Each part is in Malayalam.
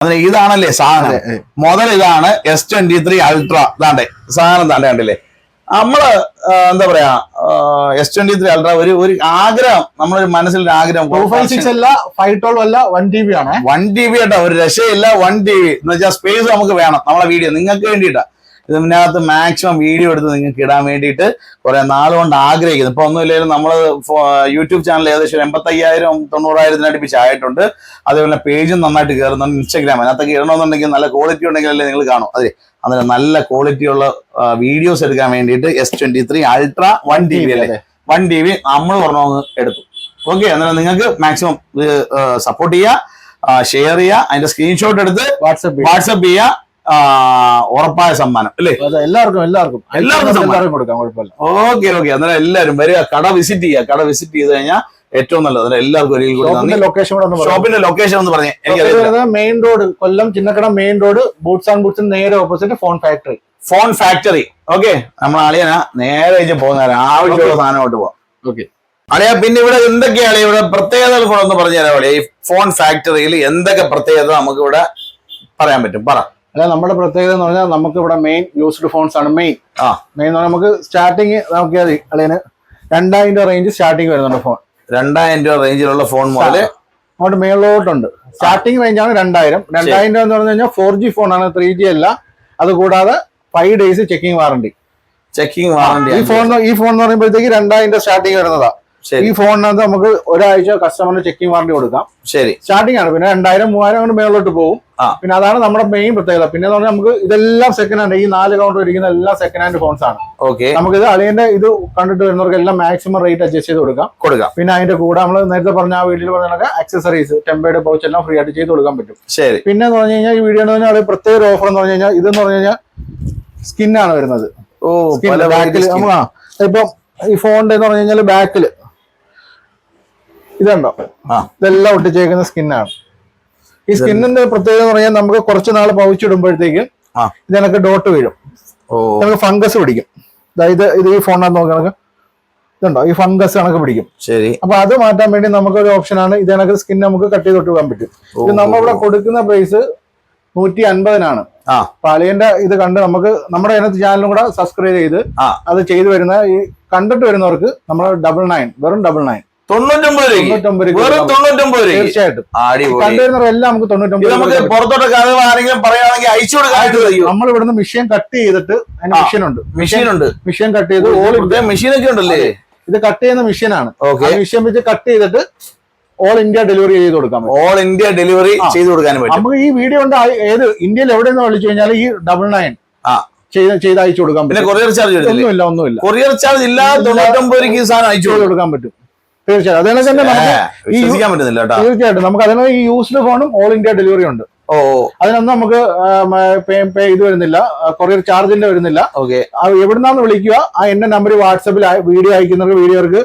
അതിന് ഇതാണല്ലേ സാധനം. മുതൽ ഇതാണ് S23 അൾട്ര. ഇതാണ്ടേ സാധനം താണ്ടേ കണ്ടില്ലേ. നമ്മള് എന്താ പറയാ S23 അൾട്ര ഒരു ആഗ്രഹം, നമ്മളൊരു മനസ്സിലൊരു ആഗ്രഹം. 256 അല്ല, 512 അല്ല, 1TB ആണ്. 1TB കേട്ടോ, ഒരു രക്ഷയില്ല. 1TB എന്ന് വെച്ചാൽ സ്പേസ് നമുക്ക് വേണം. നമ്മളെ വീഡിയോ നിങ്ങൾക്ക് വേണ്ടിയിട്ടാ. ഇതിനകത്ത് മാക്സിമം വീഡിയോ എടുത്ത് നിങ്ങൾക്ക് ഇടാൻ വേണ്ടിയിട്ട് കുറെ നാളുകൊണ്ട് ആഗ്രഹിക്കുന്നു. ഇപ്പൊ ഒന്നുമില്ലെങ്കിലും നമ്മൾ യൂട്യൂബ് ചാനൽ ഏകദേശം 85,000-90,000 അടുപ്പിച്ച് ആയിട്ടുണ്ട്. അതേപോലെ പേജും നന്നായിട്ട് കയറുന്നുണ്ട്. ഇൻസ്റ്റാഗ്രാം അതിനകത്തൊക്കെ ഇടണമെന്നുണ്ടെങ്കിൽ നല്ല ക്വാളിറ്റി ഉണ്ടെങ്കിലല്ലേ നിങ്ങൾ കാണും. അതെ, അതിന് നല്ല ക്വാളിറ്റിയുള്ള വീഡിയോസ് എടുക്കാൻ വേണ്ടിയിട്ട് S23 അൾട്ര 1TB അല്ലേ, 1TB നമ്മൾ പറഞ്ഞ എടുത്തു. ഓക്കെ, അന്നേരം നിങ്ങൾക്ക് മാക്സിമം സപ്പോർട്ട് ചെയ്യുക, ഷെയർ ചെയ്യുക, അതിന്റെ സ്ക്രീൻഷോട്ട് എടുത്ത് വാട്സപ്പ് ചെയ്യുക. ഉറപ്പായ സമ്മാനം അല്ലേ, എല്ലാവർക്കും കൊടുക്കാം, കുഴപ്പമില്ല. ഓക്കെ, അന്നേരം എല്ലാവരും വരിക, കട വിസിറ്റ് ചെയ്യുക. കട വിസിറ്റ് ചെയ്ത് കഴിഞ്ഞാൽ ഏറ്റവും നല്ലത്. അന്നേരം എല്ലാവർക്കും ഷോപ്പിന്റെ ലൊക്കേഷൻ ഒന്ന് പറഞ്ഞേ. Main road, Kollam Chinnakada main road, boots and ബൂട്ട്സിന് നേരെ ഓപ്പോസിറ്റ് ഫോൺ ഫാക്ടറി. ഓക്കെ, നമ്മൾ അളിയനാ നേരെ പോകുന്ന ആവശ്യമുള്ള സാധനമായിട്ട് പോവാം. ഓക്കെ അളിയാ, പിന്നെ ഇവിടെ എന്തൊക്കെയാണ് ഇവിടെ പ്രത്യേകതകൾ കൂടെ ഒന്ന് പറഞ്ഞു തരാം അളിയ. ഈ ഫോൺ ഫാക്ടറിയിൽ എന്തൊക്കെ പ്രത്യേകത നമുക്ക് ഇവിടെ പറയാൻ പറ്റും? പറ. അല്ല, നമ്മുടെ പ്രത്യേകത എന്ന് പറഞ്ഞാൽ നമുക്ക് ഇവിടെ മെയിൻ യൂസ്ഡ് ഫോൺസ് ആണ്. മെയിൻ എന്ന് പറഞ്ഞാൽ നമുക്ക് സ്റ്റാർട്ടിങ് നോക്കിയാൽ അളിയന് 2,000 രൂപ റേഞ്ച് സ്റ്റാർട്ടിങ് വരുന്നുണ്ട് ഫോൺ. 2,000 രൂപ റേഞ്ചിലുള്ള ഫോൺ മുതൽ അങ്ങോട്ട് മേളിലോട്ടുണ്ട്. സ്റ്റാർട്ടിങ് റേഞ്ചാണ് 2,000 രൂപ എന്ന് പറഞ്ഞു കഴിഞ്ഞാൽ 4G ഫോണാണ്, 3G അല്ല. അത് കൂടാതെ 5 days ചെക്കിംഗ് വാറണ്ടി. ഈ ഫോൺ എന്ന് പറയുമ്പോഴത്തേക്ക് 2,000 സ്റ്റാർട്ടിങ് വരുന്നതാ. ഈ ഫോണിനകത്ത് നമുക്ക് ഒരാഴ്ച കസ്റ്റമറിന് ചെക്കിംഗ് വാറണ്ടി കൊടുക്കാം. ശരി, സ്റ്റാർട്ടിംഗ് ആണ്. പിന്നെ 2,000, 3,000 കൊണ്ട് മേളിലോട്ട് പോകും. പിന്നെ അതാണ് നമ്മുടെ മെയിൻ പ്രത്യേകത. പിന്നെ പറഞ്ഞാൽ നമുക്ക് ഇതെല്ലാം സെക്കൻഡ് ഹാൻഡ്, ഈ 4 കൗണ്ടർ ഇരിക്കുന്ന എല്ലാം സെക്കൻഡ് ഹാൻഡ് ഫോൺസ് ആണ്. നമുക്ക് ഇത് അളിയന്റെ ഇത് കണ്ടിട്ട് വരുന്നവർക്ക് എല്ലാം മാക്സിമം റേറ്റ് അഡ്ജസ്റ്റ് ചെയ്ത് കൊടുക്കാം. പിന്നെ അതിന്റെ കൂടെ നമ്മൾ നേരത്തെ പറഞ്ഞ ആ വീട്ടിൽ പറഞ്ഞ ആക്സസറീസ്, ടെമ്പേർഡ് പൗച്ച് എല്ലാം ഫ്രീ ആയിട്ട് ചെയ്ത് കൊടുക്കാൻ പറ്റും. ശരി. പിന്നെ എന്ന് പറഞ്ഞു കഴിഞ്ഞാൽ ഈ വീഡിയോ എന്ന് പറഞ്ഞാൽ പ്രത്യേക ഒരു ഓഫർ എന്ന് പറഞ്ഞു കഴിഞ്ഞാൽ ഇതെന്ന് പറഞ്ഞു കഴിഞ്ഞാൽ സ്കിന്നാണ് വരുന്നത്. ബാക്കിൽ ഇപ്പം ഈ ഫോണിന്റെ എന്ന് പറഞ്ഞു കഴിഞ്ഞാൽ ബാക്കിൽ ഇതുണ്ടോ, ഇതെല്ലാം ഒട്ടിച്ചേക്കുന്ന സ്കിന്നാണ്. ഈ സ്കിന്നിന്റെ പ്രത്യേകത എന്ന് പറഞ്ഞാൽ നമുക്ക് കുറച്ച് നാൾ പൗച്ചിടുമ്പോഴത്തേക്കും ഇതിനൊക്കെ ഡോട്ട് വീഴും, നമുക്ക് ഫംഗസ് പിടിക്കും. അതായത് ഇത് ഈ ഫോണിനകത്ത് നോക്കി നമുക്ക് ഇതുണ്ടോ, ഈ ഫംഗസ് കണക്ക് പിടിക്കും. ശരി. അപ്പൊ അത് മാറ്റാൻ വേണ്ടി നമുക്കൊരു ഓപ്ഷനാണ് ഇതിനൊക്കെ സ്കിൻ നമുക്ക് കട്ട് ചെയ്ത് ഒട്ടുവാൻ പറ്റും. ഇത് നമ്മളിവിടെ കൊടുക്കുന്ന പ്രൈസ് 150-നാണ്. പാലിയന്റെ ഇത് കണ്ട് നമുക്ക് നമ്മുടെ അതിനകത്ത് ചാനലും കൂടെ സബ്സ്ക്രൈബ് ചെയ്ത് അത് ചെയ്തു വരുന്ന ഈ കണ്ടിട്ട് വരുന്നവർക്ക് നമ്മൾ 99, വെറും 99, 99 രൂപ. തീർച്ചയായിട്ടും കണ്ടുവരുന്നവരെല്ലാം നമുക്ക് 99. പുറത്തോട്ടൊക്കെ ആരെങ്കിലും പറയുകയാണെങ്കിൽ അയച്ചു കൊടുക്കാൻ. നമ്മൾ ഇവിടുന്ന് മെഷീൻ കട്ട് ചെയ്തിട്ട് അതിന് മെഷീൻ കട്ട് ചെയ്ത് മെഷീനൊക്കെ ഉണ്ടല്ലേ, ഇത് കട്ട് ചെയ്യുന്ന മെഷീനാണ്. മെഷീൻ വെച്ച് കട്ട് ചെയ്തിട്ട് ഓൾ ഇന്ത്യ ഡെലിവറി ചെയ്ത് കൊടുക്കാൻ പറ്റും. ഓൾ ഇന്ത്യ ഡെലിവറി ചെയ്ത് കൊടുക്കാനും പറ്റും. നമുക്ക് ഈ വീഡിയോ കൊണ്ട് ഏത് ഇന്ത്യയിൽ എവിടെയെന്ന് വിളിച്ചു കഴിഞ്ഞാൽ ഈ 99 ചെയ്ത് അയച്ചു കൊടുക്കാൻ പറ്റും. കൊറിയർ ചാർജ് ഒന്നുമില്ല. കൊറിയർ ചാർജ് ഇല്ലാതെ 99 രൂപയ്ക്ക് സാധനം അയച്ചു കൊടുക്കാൻ പറ്റും. തീർച്ചയായിട്ടും. അതേപോലെ തന്നെ തീർച്ചയായിട്ടും നമുക്ക് അതിന് ഈ യൂസ്ഡ് ഫോണും ഓൾ ഇന്ത്യ ഡെലിവറി ഉണ്ട്. അതിനൊന്നും നമുക്ക് ഇത് വരുന്നില്ല, കൊറിയർ ചാർജിന്റെ വരുന്നില്ല. എവിടുന്നാന്ന് വിളിക്കുക, ആ എന്റെ നമ്പർ വാട്സപ്പിൽ വീഡിയോ അയക്കുന്നവർക്ക്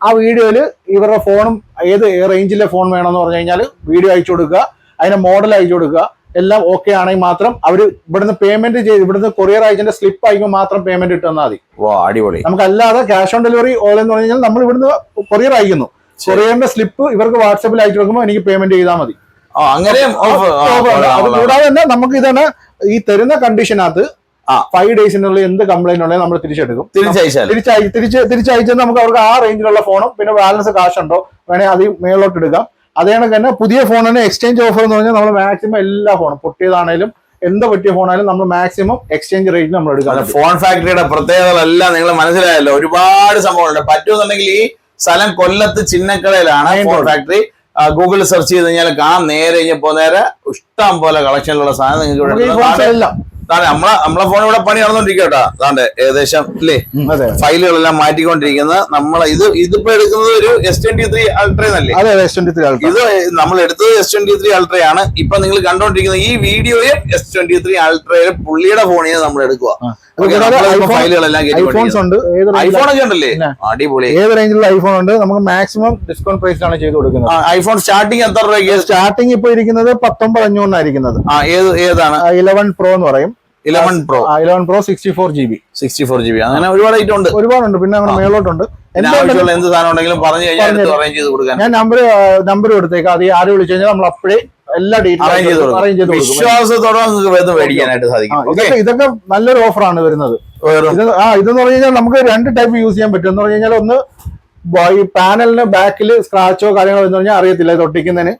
ആ വീഡിയോയില് ഇവരുടെ ഫോണും ഏത് റേഞ്ചിലെ ഫോൺ വേണമെന്ന് പറഞ്ഞു കഴിഞ്ഞാൽ വീഡിയോ അയച്ചു കൊടുക്കുക, അതിന്റെ മോഡൽ അയച്ചു കൊടുക്കുക. എല്ലാം ഓക്കെ ആണെങ്കിൽ മാത്രം അവര് ഇവിടുന്ന് പേയ്മെന്റ് ചെയ്ത് ഇവിടുന്ന് കൊറിയർ അയച്ചതിന്റെ സ്ലിപ്പ് അയക്കുമ്പോൾ മാത്രം പേയ്മെന്റ് ഇട്ടാൽ മതി. അടിപൊളി. നമുക്ക് അല്ലാതെ ക്യാഷ് ഓൺ ഡെലിവറി ഓൾ എന്ന് പറഞ്ഞു കഴിഞ്ഞാൽ നമ്മൾ ഇവിടുന്ന് കൊറിയർ അയക്കുന്നു, കൊറിയറിന്റെ സ്ലിപ്പ് ഇവർക്ക് വാട്സപ്പിൽ അയച്ചു കൊടുക്കുമ്പോൾ എനിക്ക് പേയ്മെന്റ് ചെയ്താൽ മതി. അങ്ങനെ അത് കൂടാതെ തന്നെ നമുക്ക് ഇതാണ് ഈ തരുന്ന കണ്ടീഷനകത്ത് 5 daysനുള്ളിൽ എന്ത് കംപ്ലൈന്റ് ഉണ്ടെങ്കിൽ നമ്മൾ തിരിച്ചെടുക്കും. തിരിച്ചയച്ചാൽ നമുക്ക് അവർക്ക് ആ റേഞ്ചിലുള്ള ഫോണും പിന്നെ ബാലൻസ് കാശ് ഉണ്ടോ വേണമെങ്കിൽ അത് മേളിലോട്ട് എടുക്കാം. അതേ കണക്ക് തന്നെ പുതിയ ഫോണിന് എക്സ്ചേഞ്ച് ഓഫർ എന്ന് പറഞ്ഞാൽ നമ്മൾ മാക്സിമം എല്ലാ ഫോണും പൊട്ടിയതാണേലും എന്ത് പറ്റിയ ഫോണായാലും നമ്മൾ മാക്സിമം എക്സ്ചേഞ്ച് റേറ്റ് നമ്മൾ എടുക്കാം. ഫോൺ ഫാക്ടറിയുടെ പ്രത്യേകതകളെല്ലാം നിങ്ങൾ മനസ്സിലായല്ലോ. ഒരുപാട് സംഭവങ്ങളുണ്ട്. പറ്റുമെന്നുണ്ടെങ്കിൽ ഈ സ്ഥലം കൊല്ലത്ത് ചിന്നക്കടയിലാണ് ഫോൺ ഫാക്ടറി. ഗൂഗിളിൽ സെർച്ച് ചെയ്ത് കഴിഞ്ഞാൽ കാണാം. നേരെ നേരെ ഇഷ്ടം പോലെ കളക്ഷനിലുള്ള സാധനം നിങ്ങൾക്ക് നമ്മളെ ഫോൺ ഇവിടെ പണി നടന്നോണ്ടിരിക്കും കേട്ടോ. അതാണ്ട് ഏകദേശം അല്ലേ ഫയലുകളെല്ലാം മാറ്റിക്കൊണ്ടിരിക്കുന്നത്. ഇതിപ്പോ എടുക്കുന്നത് ഒരു S23 അൾട്ര എന്നല്ലേ? ഇത് നമ്മൾ എടുത്തത് S23 അൾട്രയാണ്. ഇപ്പൊ നിങ്ങൾ കണ്ടോണ്ടിരിക്കുന്ന ഈ വീഡിയോയും S23 അൾട്രയിലെ പുള്ളിയുടെ ഫോണിൽ നിന്ന് നമ്മൾ എടുക്കുക. ഫയലുകളെല്ലാം ഐഫോണൊക്കെ ഉണ്ടല്ലേ? അടിപൊളി. ഏത് റേഞ്ചിലുള്ള ഐഫോൺ ഉണ്ട്. നമുക്ക് മാക്സിമം ഡിസ്കൗണ്ട് പ്രൈസിലാണ് ചെയ്ത് കൊടുക്കുന്നത്. ഐഫോൺ സ്റ്റാർട്ടിങ് എത്ര രൂപയ്ക്ക്? സ്റ്റാർട്ടിങ് ഇപ്പൊ ഇരിക്കുന്നത് 19,500 ഏതാണ്? 11 Pro എന്ന് പറയും. 11 Pro 64 GB അങ്ങനെ ഒരുപാട് ഐറ്റം ഉണ്ട്. ഒരുപാടുണ്ട്. പിന്നെ അങ്ങനെ മേളോട്ടുണ്ട്. ആവശ്യമുള്ള എന്ത് സാധനം ഉണ്ടെങ്കിലും പറഞ്ഞു കഴിഞ്ഞാൽ അറേഞ്ച് ചെയ്ത് കൊടുക്കാൻ. ഞാൻ നമ്പർ കൊടുത്തേക്കാം. അത് ആര് വിളിച്ചു കഴിഞ്ഞാൽ നമ്മൾ അപ്പോഴേ എല്ലാ ഡീറ്റെയിൽസും അറേഞ്ച് ചെയ്ത് കൊടുക്കും. വിശ്വാസത്തോടെ നിങ്ങൾക്ക് മേടിക്കാനായിട്ട് സാധിക്കും. ഇതൊക്കെ നല്ലൊരു ഓഫറാണ് വരുന്നത്. ഇതെന്ന് പറഞ്ഞു കഴിഞ്ഞാൽ നമുക്ക് 2 ടൈപ്പ് യൂസ് ചെയ്യാൻ പറ്റും. എന്ന് പറഞ്ഞു കഴിഞ്ഞാൽ ഒന്ന് ഈ പാനലിന് ബാക്കിൽ സ്ക്രാച്ചോ കാര്യങ്ങളോ എന്ന് പറഞ്ഞാൽ അറിയത്തില്ല ഇത് ഒട്ടിക്കുന്നതിന്.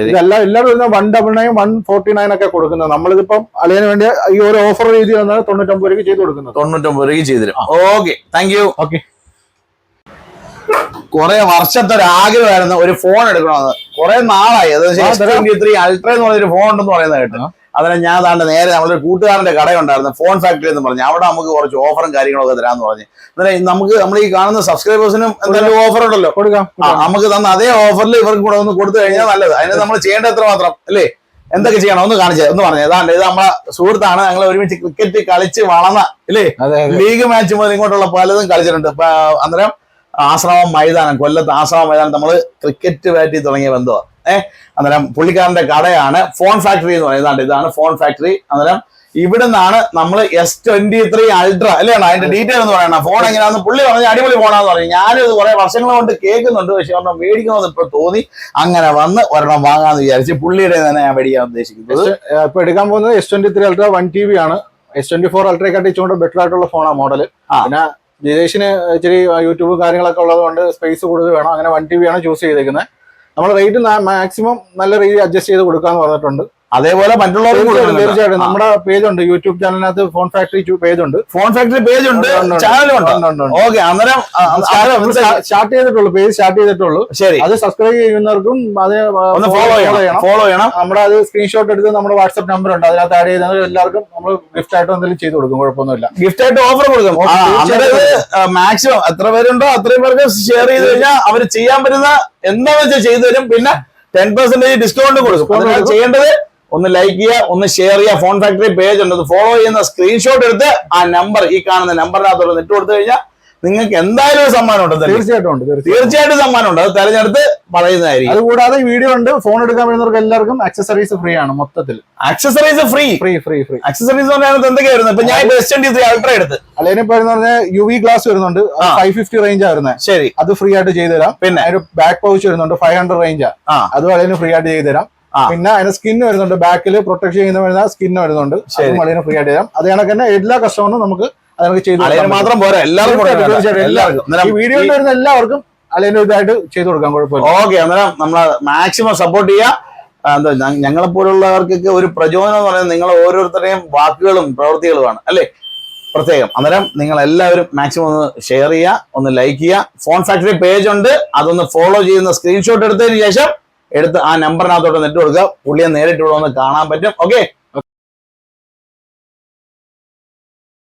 ഇതെല്ലാം എല്ലാവരും 199, 149 ഒക്കെ കൊടുക്കുന്നത്. നമ്മളിതിപ്പം അളിയന് വേണ്ടി ഈ ഒരു ഓഫർ രീതിയിൽ 99 രൂപയ്ക്ക് ചെയ്ത് കൊടുക്കുന്നത്. 99 രൂപയ്ക്ക് ചെയ്തു തരും. Okay, thank you. ഓക്കെ, കുറെ വർഷത്തെ ഒരു ആഗ്രഹമായിരുന്നു ഒരു ഫോൺ എടുക്കണമെന്ന്. കുറെ നാളായി. S23 അൾട്ര എന്ന് പറഞ്ഞൊരു ഫോൺ ഉണ്ടെന്ന് പറയുന്നത് കേട്ടോ. അതിനെ ഞാൻ താണ്ട് നേരെ നമ്മളൊരു കൂട്ടുകാരന്റെ കടയുണ്ടായിരുന്നു, ഫോൺ ഫാക്ടറി എന്ന് പറഞ്ഞു. അവിടെ നമുക്ക് കുറച്ച് ഓഫറും കാര്യങ്ങളൊക്കെ തരാന്ന് പറഞ്ഞു. അന്നേരം നമുക്ക് നമ്മൾ ഈ കാണുന്ന സബ്സ്ക്രൈബേഴ്സിനും എന്തെങ്കിലും ഓഫർ ഉണ്ടല്ലോ, കൊടുക്കാം. നമുക്ക് തന്ന അതേ ഓഫറിൽ ഇവർക്ക് കൂടെ ഒന്ന് കൊടുത്തു കഴിഞ്ഞാൽ നല്ലത്. അതിന് നമ്മൾ ചെയ്യേണ്ട എത്ര മാത്രം അല്ലേ, എന്തൊക്കെ ചെയ്യണം ഒന്ന് കാണിച്ചത് ഒന്ന് പറഞ്ഞു. ഏതാണ്ട് ഇത് നമ്മളെ സുഹൃത്താണ്, ഞങ്ങൾ ഒരുമിച്ച് ക്രിക്കറ്റ് കളിച്ച് വളർന്ന അല്ലേ, ലീഗ് മാച്ച് മുതൽ ഇങ്ങോട്ടുള്ള പലതും കളിച്ചിട്ടുണ്ട്. അന്നേരം ആശ്രമം മൈതാനം, കൊല്ലത്ത് ആശ്രമം മൈതാനം നമ്മൾ ക്രിക്കറ്റ് ബാറ്റി തുടങ്ങിയ ബന്ധമാണ്. അന്നേരം പുള്ളിക്കാരന്റെ കടയാണ് ഫോൺ ഫാക്ടറി എന്ന് പറയുന്നത്. ഇതാണ് ഫോൺ ഫാക്ടറി. അന്നേരം ഇവിടെ നിന്നാണ് നമ്മൾ S23 അൾട്ര അല്ലേ, അതിന്റെ ഡീറ്റെയിൽ എന്ന് പറയണം. ഫോൺ എങ്ങനെയാണെന്ന് പുള്ളി പറഞ്ഞ് അടിപൊളി ഫോണാന്ന് പറഞ്ഞു. ഞാനും ഇത് കുറെ വർഷങ്ങൾ കൊണ്ട് കേൾക്കുന്നുണ്ട്, പക്ഷെ ഒരെണ്ണം മേടിക്കണമെന്ന് ഇപ്പൊ തോന്നി. അങ്ങനെ വന്ന് ഒരെണ്ണം വാങ്ങാന്ന് വിചാരിച്ച് പുള്ളിയുടെ തന്നെ ഞാൻ മേടിക്കാൻ ഉദ്ദേശിക്കുന്നത്. ഇപ്പൊ എടുക്കാൻ പോകുന്നത് S23 അൾട്ര 1TB ആണ്. S24 അൾട്രയെക്കാട്ടി ഇച്ചുകൊണ്ട് ബെറ്റർ ആയിട്ടുള്ള ഫോണാണ് മോഡൽ. പിന്നെ ജിതേഷിന് ഇച്ചിരി യൂട്യൂബ് കാര്യങ്ങളൊക്കെ ഉള്ളത് കൊണ്ട് സ്പേസ് കൂടുതൽ വേണം. അങ്ങനെ 1TB ആണ് ചൂസ് ചെയ്തേക്കുന്നത്. നമ്മൾ റേറ്റ് മാക്സിമം നല്ല രീതിയിൽ അഡ്ജസ്റ്റ് ചെയ്ത് കൊടുക്കാന്ന് പറഞ്ഞിട്ടുണ്ട്. അതേപോലെ മറ്റുള്ളവരും തീർച്ചയായിട്ടും നമ്മുടെ പേജ് ഉണ്ട്, യൂട്യൂബ് ചാനലിനകത്ത് ഫോൺ ഫാക്ടറി പേജ് ഉണ്ട്, ചാനലും ഉണ്ട്. ഓക്കെ, അന്നേരം സ്റ്റാർട്ട് ചെയ്തിട്ടുള്ളൂ, പേജ് സ്റ്റാർട്ട് ചെയ്തിട്ടുള്ളൂ. ശരി, അത് സബ്സ്ക്രൈബ് ചെയ്യുന്നവർക്കും അത് ഫോളോ ചെയ്യണം. നമ്മുടെ അത് സ്ക്രീൻഷോട്ട് എടുത്ത് നമ്മുടെ വാട്സ്ആപ്പ് നമ്പർ ഉണ്ട്, അതിനകത്ത് ആഡ് ചെയ്താൽ എല്ലാവർക്കും നമ്മൾ ഗിഫ്റ്റ് ആയിട്ട് എന്തെങ്കിലും ചെയ്ത് കൊടുക്കും, കുഴപ്പമൊന്നുമില്ല. ഗിഫ്റ്റ് ആയിട്ട് ഓഫർ കൊടുക്കും. മാക്സിമം എത്ര പേരുണ്ടോ അത്രയും പേർക്ക് ഷെയർ ചെയ്ത് കഴിഞ്ഞാൽ അവർ ചെയ്യാൻ പറ്റുന്ന എന്താണെന്ന് വെച്ചാൽ ചെയ്തു തരും. പിന്നെ 10% ഡിസ്കൗണ്ട് കൊടുക്കും. ചെയ്യേണ്ടത് ഒന്ന് ലൈക്ക് ചെയ്യുക, ഒന്ന് ഷെയർ ചെയ്യുക. ഫോൺ ഫാക്ടറി പേജ് ഉണ്ട്, ഫോളോ ചെയ്യുന്ന സ്ക്രീൻഷോട്ട് എടുത്ത് ആ നമ്പർ, ഈ കാണുന്ന നമ്പറിനകത്തോട് ഇട്ട് കൊടുത്തു കഴിഞ്ഞാൽ നിങ്ങൾക്ക് എന്തായാലും ഒരു സമ്മാനം ഉണ്ട്. തീർച്ചയായിട്ടും സമ്മാനം ഉണ്ട്. അത് തെരഞ്ഞെടുത്ത് പറയുന്നതായിരിക്കും. അതുകൂടാതെ വീഡിയോ ഉണ്ട്. ഫോൺ എടുക്കാൻ വരുന്നവർക്ക് എല്ലാവർക്കും ആക്സസറീസ് ഫ്രീ ആണ്. മൊത്തത്തിൽ ആക്സസറീസ് ഫ്രീ. ആക്സസറീസ് എന്തൊക്കെയായിരുന്നു? ഇപ്പൊ ഞാൻ S23 അൾട്ര എടുത്ത് അല്ലെങ്കിൽ UV ഗ്ലാസ് വരുന്നുണ്ട്, 550 റേഞ്ച് ആയിരുന്നേ. ശരി, അത് ഫ്രീ ആയിട്ട് ചെയ്തു തരാം. പിന്നെ ഒരു ബാക്ക് പൗച്ച് വരുന്നുണ്ട്, 500 റേഞ്ചാ, അതും അതിന് ഫ്രീ ആയിട്ട് ചെയ്തു തരാം. പിന്നെ അതിന് സ്കിന്ന് വരുന്നുണ്ട്, ബാക്കിൽ പ്രൊട്ടക്ട് ചെയ്യുന്ന വരുന്ന സ്കിന്ന് വരുന്നുണ്ട്, അതിന് ഫ്രീ ആയിട്ട് തരാം. അത് കണക്ക് തന്നെ എല്ലാ കസ്റ്റമറിനും നമുക്ക് അതൊക്കെ ചെയ്ത് മാത്രം പോരാ, എല്ലാവർക്കും ഈ വീഡിയോയിൽ വരുന്ന എല്ലാവർക്കും അളിയന്റെ ഇതായിട്ട് ചെയ്ത് കൊടുക്കാൻ കുഴപ്പമില്ല. ഓക്കെ, അന്നേരം നമ്മളെ മാക്സിമം സപ്പോർട്ട് ചെയ്യുക. എന്താ ഞങ്ങളെപ്പോലുള്ളവർക്കൊക്കെ ഒരു പ്രചോദനം എന്ന് പറയുന്നത് നിങ്ങൾ ഓരോരുത്തരുടെയും വാക്കുകളും പ്രവൃത്തികളുമാണ് അല്ലേ, പ്രത്യേകം. അന്നേരം നിങ്ങൾ എല്ലാവരും മാക്സിമം ഒന്ന് ഷെയർ ചെയ്യുക, ഒന്ന് ലൈക്ക് ചെയ്യുക. ഫോൺ ഫാക്ടറി പേജ് ഉണ്ട്, അതൊന്ന് ഫോളോ ചെയ്യുന്ന സ്ക്രീൻഷോട്ട് എടുത്തതിന് ശേഷം എടുത്ത് ആ നമ്പറിനകത്തോട്ട് നെറ്റ് കൊടുക്കുക. പുള്ളിയെ നേരിട്ട് ഇവിടെ ഒന്ന് കാണാൻ പറ്റും. ഓക്കെ.